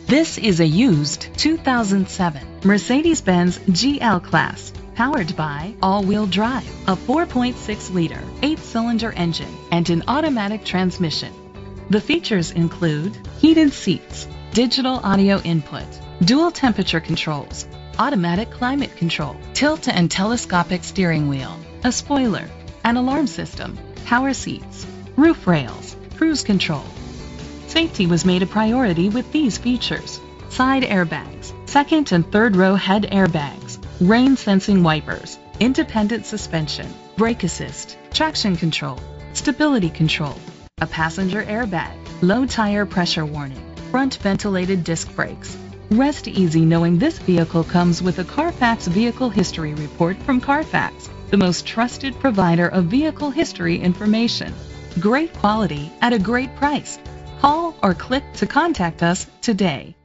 This is a used 2007 Mercedes-Benz GL Class, powered by all-wheel drive, a 4.6-liter, 8-cylinder engine, and an automatic transmission. The features include heated seats, digital audio input, dual temperature controls, automatic climate control, tilt and telescopic steering wheel, a spoiler, an alarm system, power seats, roof rails, cruise control. Safety was made a priority with these features: side airbags, second and third row head airbags, rain sensing wipers, independent suspension, brake assist, traction control, stability control, a passenger airbag, low tire pressure warning, front ventilated disc brakes. Rest easy knowing this vehicle comes with a Carfax Vehicle History Report from Carfax, the most trusted provider of vehicle history information. Great quality at a great price. Call or click to contact us today.